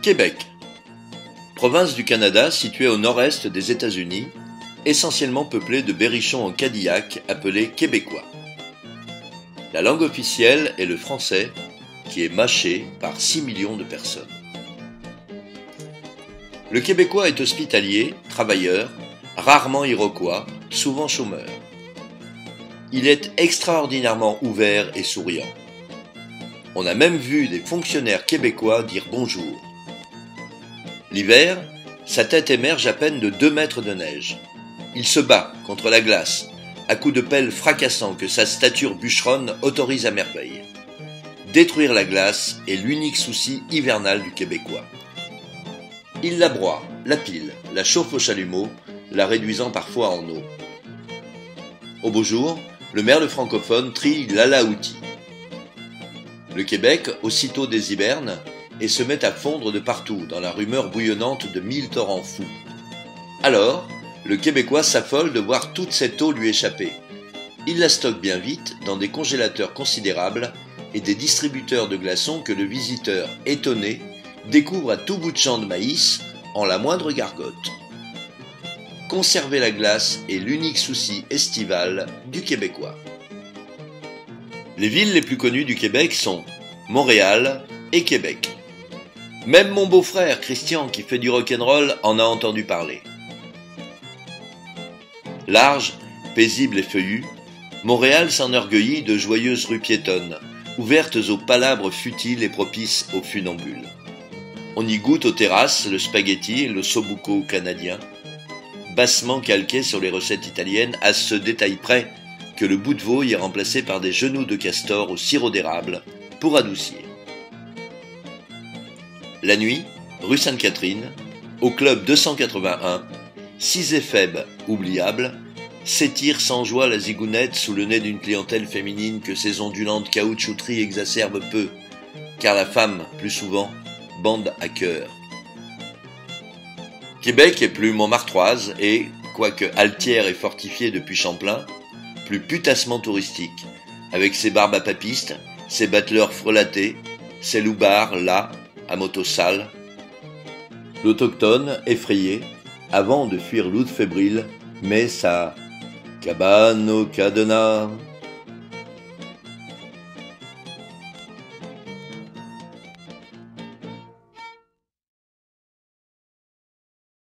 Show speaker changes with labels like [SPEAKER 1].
[SPEAKER 1] Québec, province du Canada située au nord-est des États-Unis, essentiellement peuplée de berrichons en Cadillac appelés Québécois. La langue officielle est le français, qui est mâché par 6 millions de personnes. Le Québécois est hospitalier, travailleur, rarement iroquois, souvent chômeur. Il est extraordinairement ouvert et souriant. On a même vu des fonctionnaires québécois dire bonjour. L'hiver, sa tête émerge à peine de 2 mètres de neige. Il se bat contre la glace, à coups de pelle fracassants que sa stature bûcheronne autorise à merveille. Détruire la glace est l'unique souci hivernal du Québécois. Il la broie, la pile, la chauffe au chalumeau, la réduisant parfois en eau. Au beau jour, le merle francophone trie l'ala-outi. Le Québec aussitôt déshiberne et se met à fondre de partout dans la rumeur bouillonnante de 1000 torrents fous. Alors, le Québécois s'affole de voir toute cette eau lui échapper. Il la stocke bien vite dans des congélateurs considérables et des distributeurs de glaçons que le visiteur, étonné, découvre à tout bout de champ de maïs en la moindre gargote. Conserver la glace est l'unique souci estival du Québécois. Les villes les plus connues du Québec sont Montréal et Québec. Même mon beau-frère Christian, qui fait du rock'n'roll, en a entendu parler. Large, paisible et feuillue, Montréal s'enorgueillit de joyeuses rues piétonnes, ouvertes aux palabres futiles et propices aux funambules. On y goûte aux terrasses le spaghetti et le sobuco canadien, bassement calqué sur les recettes italiennes à ce détail près que le bout de veau y est remplacé par des genoux de castor au sirop d'érable pour adoucir. La nuit, rue Sainte-Catherine, au club 281, 6 éphèbes oubliables, s'étire sans joie la zigounette sous le nez d'une clientèle féminine que ses ondulantes caoutchouteries exacerbent peu, car la femme, plus souvent, bande à cœur. Québec est plus montmartroise et, quoique altière et fortifiée depuis Champlain, plus putassement touristique, avec ses barbes à papistes, ses bateleurs frelatés, ses loupards là, à moto sale. L'autochtone, effrayé, avant de fuir l'outre fébrile, met sa cabane au cadenas